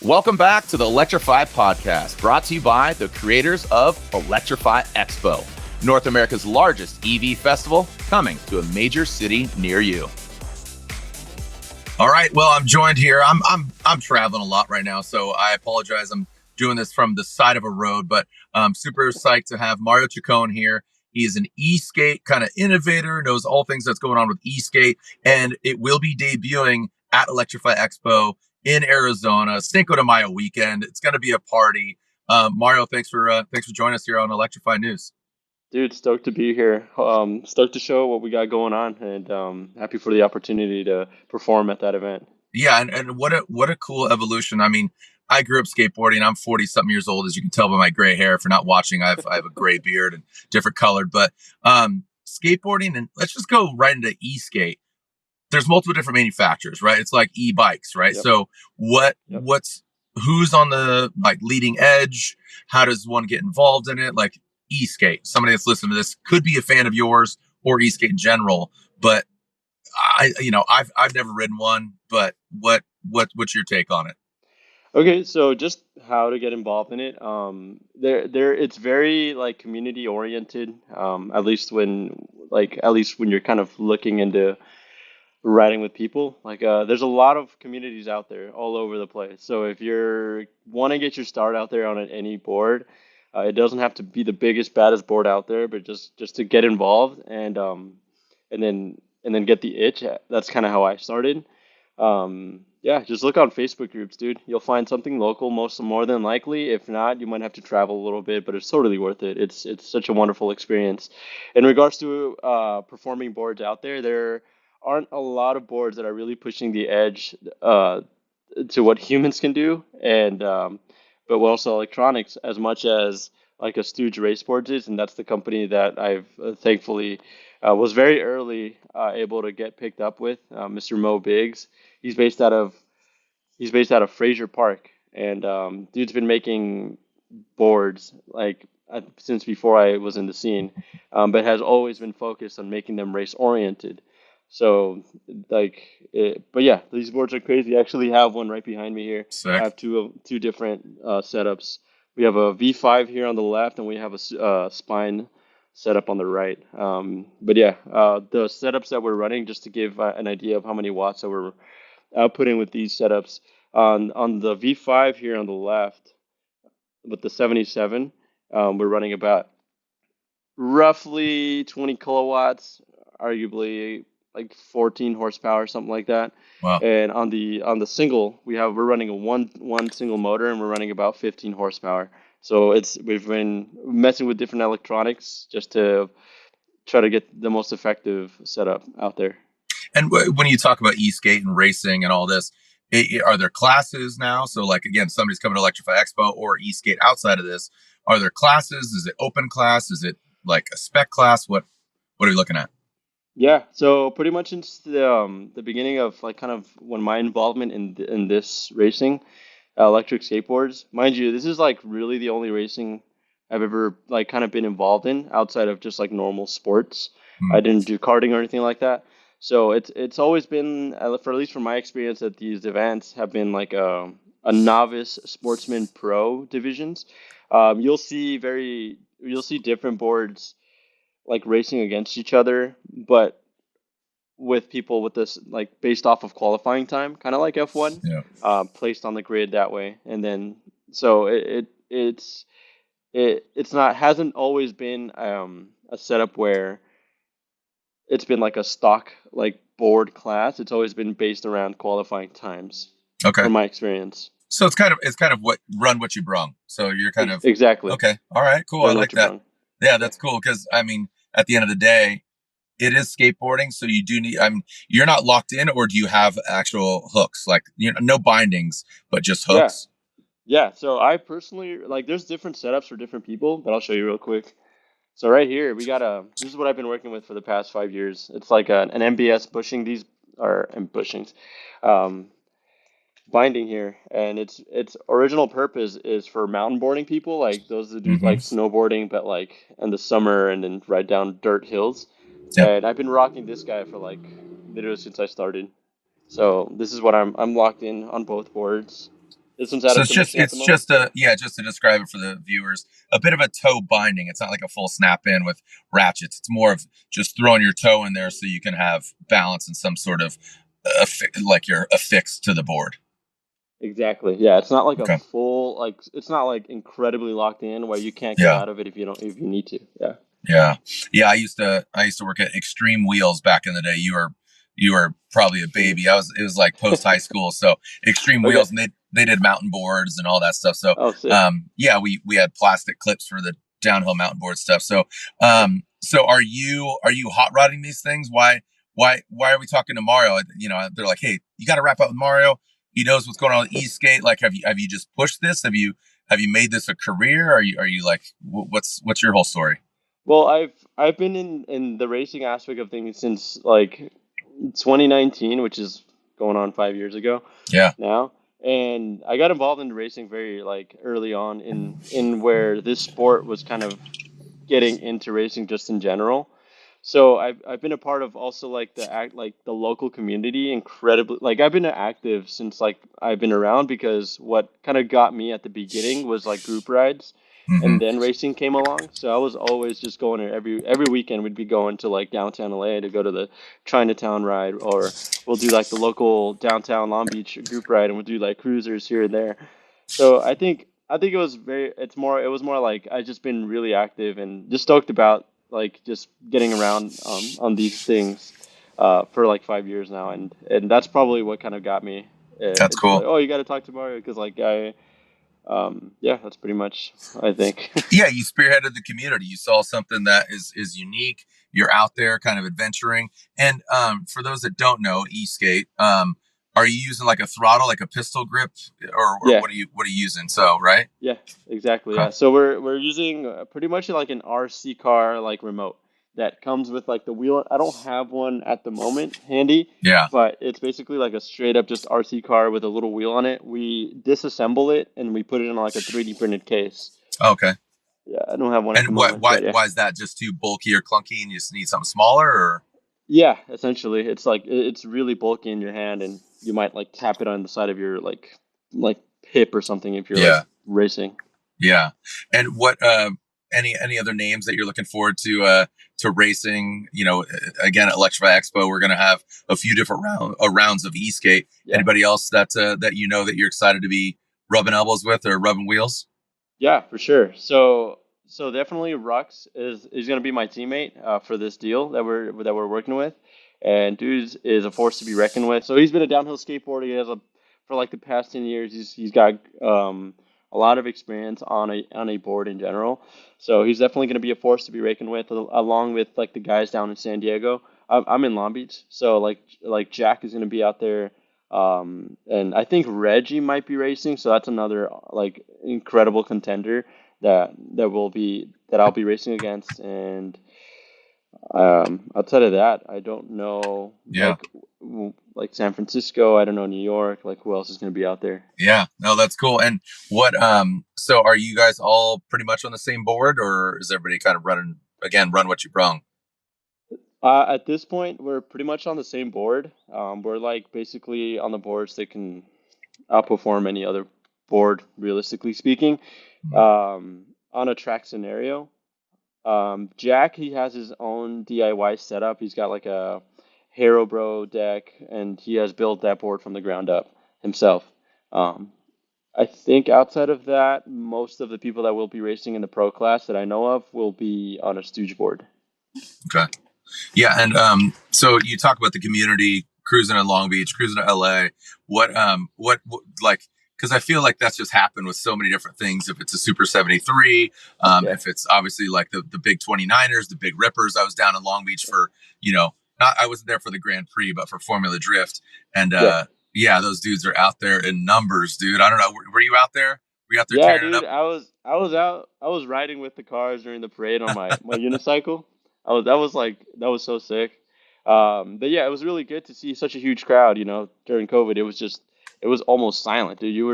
Welcome back to the Electrify podcast, brought to you by the creators of Electrify Expo, North America's largest EV festival, coming to a major city near you. All right, well, I'm joined here. I'm traveling a lot right now, so I apologize. I'm doing this from the side of a road, but I'm super psyched to have Mario Chacon here. He is an e-skate kind of innovator, knows all things that's going on with e-skate, and it will be debuting at Electrify Expo in Arizona, Cinco de Mayo weekend. It's going to be a party. Mario, thanks for joining us here on Electrify News. Dude, stoked to be here. Stoked to show what we got going on, and happy for the opportunity to perform at that event. Yeah, and what a cool evolution. I mean, I grew up skateboarding. I'm 40 something years old, as you can tell by my gray hair. If you're not watching, I have a gray beard and different colored. But skateboarding, and let's just go right into e-skate. There's multiple different manufacturers, right? It's like e-bikes, right? Yep. So who's on the like leading edge? How does one get involved in it? Like e-skate, somebody that's listening to this could be a fan of yours or e-skate in general, but I've never ridden one, but what's your take on it? Okay, so just how to get involved in it. It's very like community oriented. At least when you're kind of looking into riding with people. There's a lot of communities out there all over the place. So if you're want to get your start out there on any board, it doesn't have to be the biggest, baddest board out there, but just to get involved and then get the itch. That's kind of how I started. Yeah, just look on Facebook groups, dude. You'll find something local, more than likely. If not, you might have to travel a little bit, but it's totally worth it. It's such a wonderful experience. In regards to performing boards out there, there aren't a lot of boards that are really pushing the edge to what humans can do, and but also electronics as much as like a Stooge Race Boards is, and that's the company that I've thankfully was very early able to get picked up with, Mr. Mo Biggs. He's based out of Fraser Park, and dude's been making boards since before I was in the scene, but has always been focused on making them race oriented. So but yeah, these boards are crazy. I actually have one right behind me here. Sick. I have two different setups. We have a V5 here on the left, and we have a spine setup on the right. But yeah, the setups that we're running, just to give an idea of how many watts that we're outputting with these setups, on the V5 here on the left, with the 77, we're running about roughly 20 kilowatts, arguably like 14 horsepower, something like that. Wow. And on the single, we're running a one single motor, and we're running about 15 horsepower. So we've been messing with different electronics just to try to get the most effective setup out there. And when you talk about e-skate and racing and all this, are there classes now? So like, again, somebody's coming to Electrify Expo or e-skate outside of this. Are there classes? Is it open class? Is it like a spec class? What are you looking at? Yeah, so pretty much since the beginning of like kind of when my involvement in this racing, electric skateboards, mind you, this is like really the only racing I've ever like kind of been involved in outside of just like normal sports. I didn't do karting or anything like that. So it's always been, for at least from my experience at these events, have been like a novice sportsman pro divisions. You'll see different boards like racing against each other, but with people with this like based off of qualifying time, kind of like F1, Yeah. placed on the grid that way, and then so it's not hasn't always been a setup where it's been like a stock like board class. It's always been based around qualifying times. Okay. From my experience. So it's kind of what you brung. So you're kind of exactly. Okay. All right. Cool. Run I like that. brung. Yeah, that's cool because I mean, at the end of the day, it is skateboarding, so you do need. I mean, you're not locked in, or do you have actual hooks? Like, no bindings, but just hooks. Yeah. So I personally like. There's different setups for different people, but I'll show you real quick. So right here we got this is what I've been working with for the past 5 years. It's like an MBS bushing bushings, binding here, and its original purpose is for mountain boarding people, like those that do like snowboarding, but like in the summer and then ride down dirt hills. Yep. And I've been rocking this guy for like literally since I started. So this is what I'm locked in on both boards. This one's out So of it's just commission at the it's moment. just a yeah, just to describe it for the viewers, a bit of a toe binding. It's not like a full snap in with ratchets. It's more of just throwing your toe in there so you can have balance and some sort of like you're affixed to the board. Exactly. Yeah, it's not like a Okay. full like it's not like incredibly locked in where you can't get Yeah. out of it if you need to. Yeah. Yeah. Yeah. I used to work at Extreme Wheels back in the day. You were probably a Sure. baby. It was like post high school. So Extreme Okay. Wheels, and they did mountain boards and all that stuff. So Oh, sick. yeah, we had plastic clips for the downhill mountain board stuff. So Yep. so are you hot rodding these things? Why are we talking to Mario? They're like, hey, you got to wrap up with Mario. He knows what's going on with E-Skate. Like, have you just pushed this? Have you made this a career? Are you like what's your whole story? Well, I've been in the racing aspect of things since like 2019, which is going on 5 years ago Yeah. now. And I got involved in racing very like early on in where this sport was kind of getting into racing just in general. So I've been a part of also like the local community incredibly like I've been active since like I've been around because what kind of got me at the beginning was like group rides Hmm. and then racing came along. So I was always just going there every weekend we'd be going to like downtown LA to go to the Chinatown ride or we'll do like the local downtown Long Beach group ride and we'll do like cruisers here and there. So I think it was more like I just been really active and just stoked about like just getting around on these things for like 5 years now and that's probably what kind of got me. That's It's like cool. oh you got to talk to Mario because like I yeah that's pretty much I think. Yeah, you spearheaded the community. You saw something that is unique. You're out there, kind of adventuring. And for those that don't know, e-skate, are you using like a throttle, like a pistol grip, or Yeah. what are you using? So right. Yeah, exactly. Okay. Yeah. So we're using pretty much like an RC car like remote that comes with like the wheel. I don't have one at the moment handy, Yeah. but it's basically like a straight up just RC car with a little wheel on it. We disassemble it and we put it in like a 3D printed case. Okay. Yeah, I don't have one at And the why moment, why but yeah. why is that just too bulky or clunky, and you just need something smaller? Or Yeah, essentially, it's like it's really bulky in your hand, and you might like tap it on the side of your like hip or something if you're like yeah, racing. yeah. And what any other names that you're looking forward to racing? Again at Electrify Expo, we're gonna have a few different rounds of e-skate. Yeah. Anybody else that that you're excited to be rubbing elbows with or rubbing wheels? Yeah, for sure. So definitely Rux is going to be my teammate for this deal that we're working with, and dude is a force to be reckoned with. So he's been a downhill skateboarder. He has a for like the past 10 years. He's got a lot of experience on a board in general. So he's definitely going to be a force to be reckoned with, along with like the guys down in San Diego. I'm in Long Beach, so like Jack is going to be out there. And I think Reggie might be racing, so that's another like incredible contender that I'll be racing against. And outside of that, I don't know Yeah. like San Francisco. I don't know New York. Like who else is going to be out there? Yeah, no, that's cool. And what so are you guys all pretty much on the same board, or is everybody kind of run what you brung? At this point, we're pretty much on the same board. We're like basically on the boards that can outperform any other board, realistically speaking. On a track scenario, Jack, he has his own DIY setup. He's got like a Hero Bro deck, and he has built that board from the ground up himself. Um, I think outside of that, most of the people that will be racing in the pro class that I know of will be on a Stooge board. Okay. Yeah, and so you talk about the community cruising in Long Beach, cruising to LA. What like? Because I feel like that's just happened with so many different things. If it's a Super 73, Yeah, if it's obviously like the big 29ers, the big Rippers. I was down in Long Beach for not I wasn't there for the Grand Prix, but for Formula Drift, and yeah. yeah, those dudes are out there in numbers, dude. I don't know. Were you out there? Were you out there Yeah, tearing it dude, up? I was riding with the cars during the parade on my unicycle. That was so sick. But yeah, it was really good to see such a huge crowd, during COVID. It was almost silent, dude. You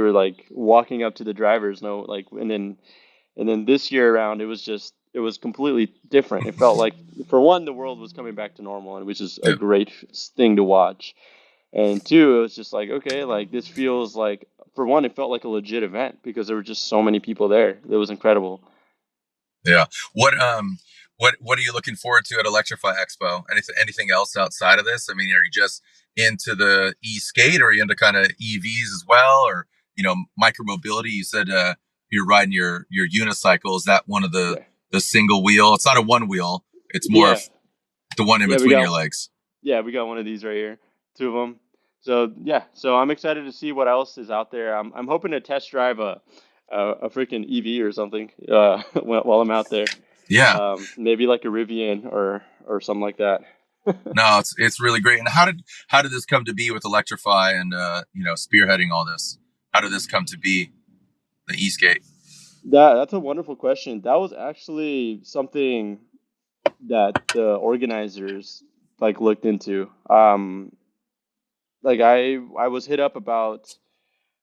were like walking up to the drivers, no like and then this year around it was completely different. It felt like for one the world was coming back to normal and it was just a Yeah. great thing to watch. And two, it was just like, okay, like this feels like for one, it felt like a legit event because there were just so many people there. It was incredible. Yeah. What are you looking forward to at Electrify Expo? Anything else outside of this? I mean, are you just into the e-skate, or are you into kind of EVs as well, or micromobility? You said you're riding your unicycle. Is that one of Yeah. the single wheel? It's not a one wheel. It's more Yeah. of the one in Yeah, we between your got legs. yeah, we got one of these right here. Two of them. So, yeah, so I'm excited to see what else is out there. I'm hoping to test drive a freaking EV or something while I'm out there. Yeah. Maybe like a Rivian or something like that. No, it's really great. And how did this come to be with Electrify and spearheading all this? How did this come to be, the e-skate? That's a wonderful question. That was actually something that the organizers like looked into. Like I was hit up about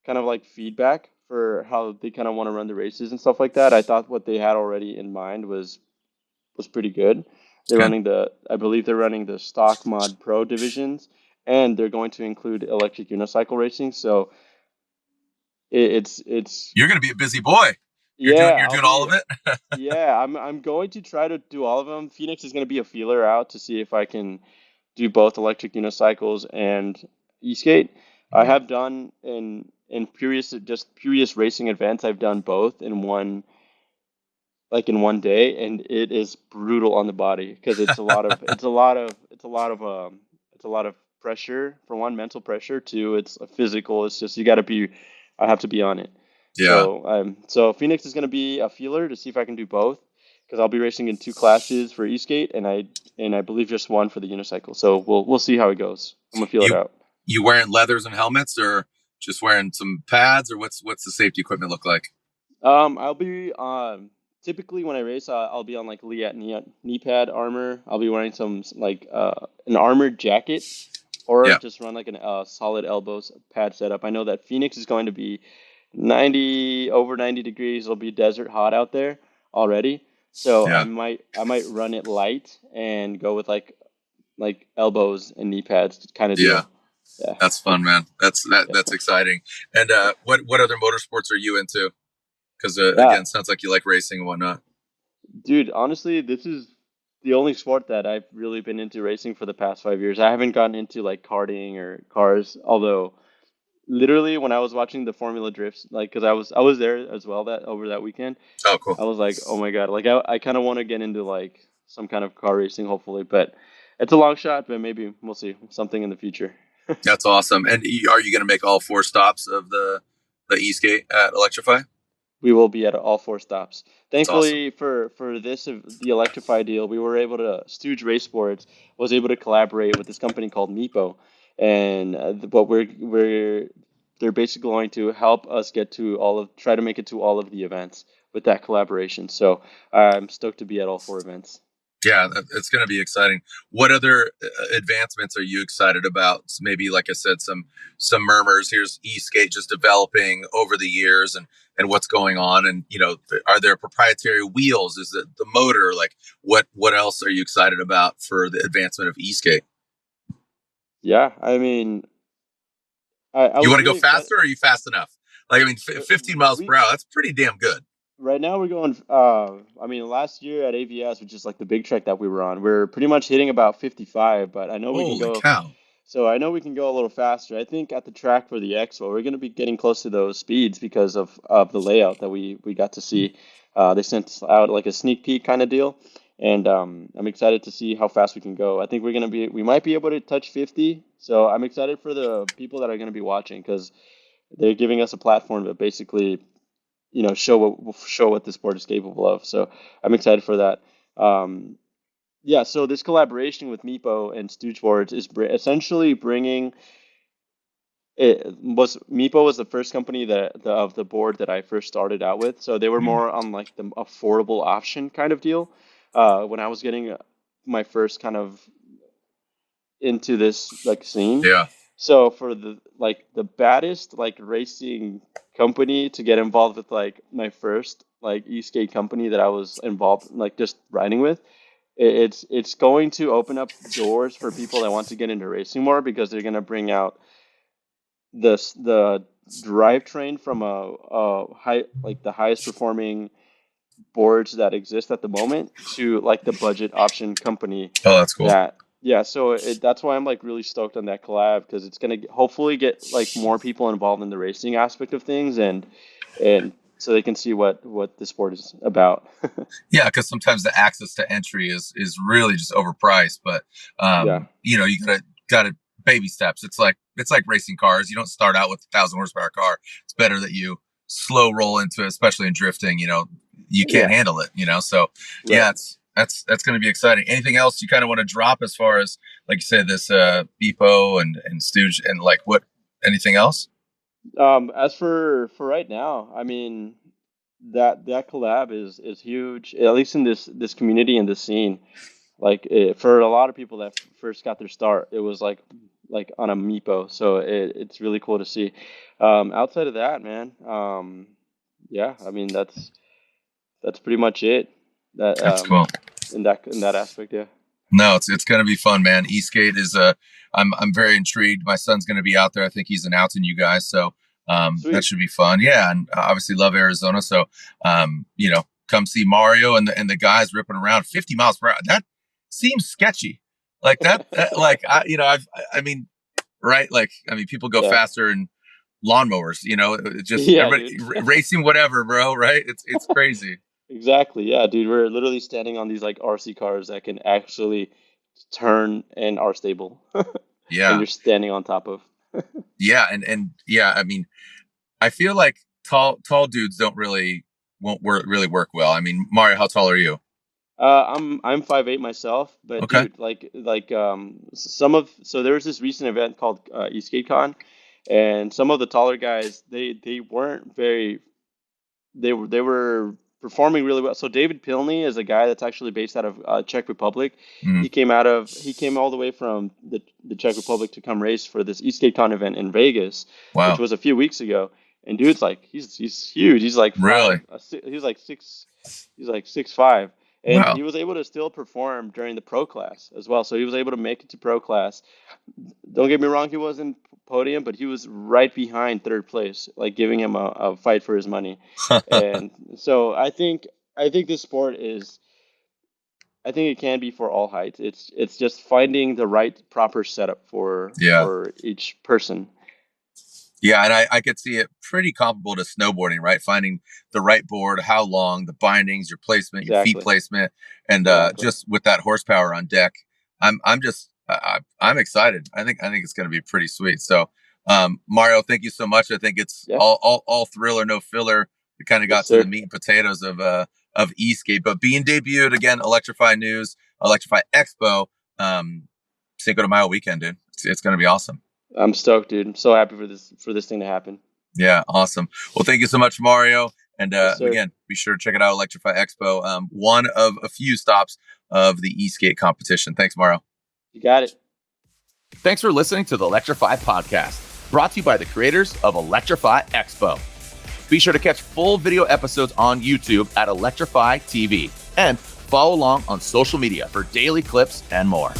kind of like feedback for how they kind of want to run the races and stuff like that. I thought what they had already in mind was pretty good. It's They're good. running I believe they're running the stock mod pro divisions, and they're going to include electric unicycle racing. So it's You're going to be a busy boy. You're doing yeah, you're I'll doing all be of it. yeah, I'm going to try to do all of them. Phoenix is going to be a feeler out to see if I can do both electric unicycles and e-skate. I Mhm. have done in previous racing events. I've done both in one day, and it is brutal on the body because it's a lot of pressure. For one, mental pressure. Two, it's a physical. It's just you got to be. I have to be on it. Yeah. So Phoenix is going to be a feeler to see if I can do both because I'll be racing in two classes for e-skate, and I believe just one for the unicycle. So we'll see how it goes. I'm gonna feel it You out. you wearing leathers and helmets, or just wearing some pads, or what's the safety equipment look like? I'll be typically when I race, I'll be on like knee pad armor. I'll be wearing some like an armored jacket, or Yeah. just run like an solid elbows pad setup. I know that Phoenix is going to be 90 over 90 degrees. It'll be desert hot out there already, so Yeah. I might run it light and go with like elbows and knee pads kind of Yeah. deal. Yeah, That's fun, man. That's yeah, exciting. And what other motorsports are you into? Because yeah. again, sounds like you like racing and whatnot. Dude, honestly, this is the only sport that I've really been into racing for the past 5 years. I haven't gotten into like karting or cars, although literally when I was watching the Formula Drifts, like, because I was there as well that over that weekend, Oh, cool. I was like, oh my God, like I kind of want to get into like some kind of car racing, hopefully, but it's a long shot, but maybe we'll see something in the future. That's awesome. And are you going to make all four stops of the e-skate at Electrify? We will be at all four stops. That's awesome. Thankfully for the Electrify deal, we were able to Stooge Race Sports was able to collaborate with this company called Meepo, and what we're they're basically going to help us get to try to make it to all of the events with that collaboration. So I'm stoked to be at all four events. Yeah, it's going to be exciting. What other advancements are you excited about? So maybe, like I said, some murmurs. Here's e-skate just developing over the years, and what's going on. And are there proprietary wheels? Is it the motor? Like, what else are you excited about for the advancement of e-skate? Yeah, I mean, I You was want to go really excited. faster, or are you fast enough? Like, I mean, 15 miles per We hour. That's pretty damn good. Right now we're going. I mean, last year at AVS, which is like the big track that we were on, we're pretty much hitting about 55. But I know we can Holy go. cow! So I know we can go a little faster. I think at the track for the Expo, we're going to be getting close to those speeds because of the layout that we got to see. They sent out like a sneak peek kind of deal, and I'm excited to see how fast we can go. I think we might be able to touch 50. So I'm excited for the people that are going to be watching because they're giving us a platform to basically show what the sport is capable of. So I'm excited for that. Um, yeah, so this collaboration with Meepo and Stooge Boards is essentially bringing Meepo was the first company of the board that I first started out with. So they were Mm, more on like the affordable option kind of deal. When I was getting my first kind of into this like scene. yeah, So for the baddest like racing company to get involved with like my first like e-skate company that I was involved like just riding with, it's going to open up doors for people that want to get into racing more because they're gonna bring out the drivetrain from a high, like the highest performing boards that exist at the moment to like the budget option company Oh, that's cool. that yeah, so that's why I'm like really stoked on that collab because it's gonna hopefully get like more people involved in the racing aspect of things and so they can see what the sport is about. Yeah, because sometimes the access to entry is really just overpriced. But Yeah, you know, you gotta baby steps. It's like racing cars. You don't start out with 1,000 horsepower car. It's better that you slow roll into it, especially in drifting. You know, you can't yeah, handle it. You know, so yeah, right. that's going to be exciting. Anything else you kind of want to drop as far as like you said this Beepo and Stooge and like what anything else? As for right now, I mean that collab is huge, at least in this community and this scene. Like for a lot of people that first got their start, it was like on a Meepo, so it's really cool to see. Outside of that, man, yeah, I mean that's pretty much it. That That's cool. in that aspect, yeah. No, it's going to be fun, man. E-Skate is I'm very intrigued. My son's going to be out there. I think he's announcing you guys, so that Sweet. should be fun. Yeah, and obviously love Arizona, so you know, come see Mario and the guys ripping around 50 miles per hour. That seems sketchy. Like that like I mean, right? Like I mean, people go Yeah. faster in lawnmowers. You know, it just Yeah, everybody dude. racing whatever, bro. Right? It's crazy. Exactly. Yeah, dude. We're literally standing on these like RC cars that can actually turn and are stable, and Yeah, you're standing on top of. yeah, and yeah. I mean, I feel like tall dudes don't really won't work really work well. I mean, Mario, how tall are you? I'm 5'8" myself, but Okay. dude, like some of so there was this recent event called E-Skatecon, and some of the taller guys they weren't very they were performing really well. So David Pilney is a guy that's actually based out of Czech Republic. Mm, He came all the way from the Czech Republic to come race for this E-Skatecon event in Vegas, which wow. was a few weeks ago. And dude's like he's huge. He's like Really? he's like 6'5", and Wow. he was able to still perform during the pro class as well. So he was able to make it to pro class. Don't get me wrong, he wasn't podium, but he was right behind third place, like giving him a fight for his money. And so I think this sport is I think it can be for all heights. It's just finding the right proper setup Yeah. for each person. Yeah, and I could see it pretty comparable to snowboarding, right? Finding the right board, how long, the bindings, your placement, your feet Exactly. placement, and Exactly. just with that horsepower on deck, I'm just I'm excited. I think it's going to be pretty sweet. So, Mario, thank you so much. I think it's Yeah. all thrill or no filler. We kind of Yes, got to the sir. meat and potatoes of E-Skate, but being debuted again, Electrify News, Electrify Expo, Cinco de Mayo weekend, dude. It's going to be awesome. I'm stoked, dude. I'm so happy for this thing to happen. Yeah, awesome. Well, thank you so much, Mario. And Yes, sir. again, be sure to check it out, Electrify Expo. One of a few stops of the e-skate competition. Thanks, Mario. You got it. Thanks for listening to the Electrify podcast, brought to you by the creators of Electrify Expo. Be sure to catch full video episodes on YouTube at Electrify TV and follow along on social media for daily clips and more.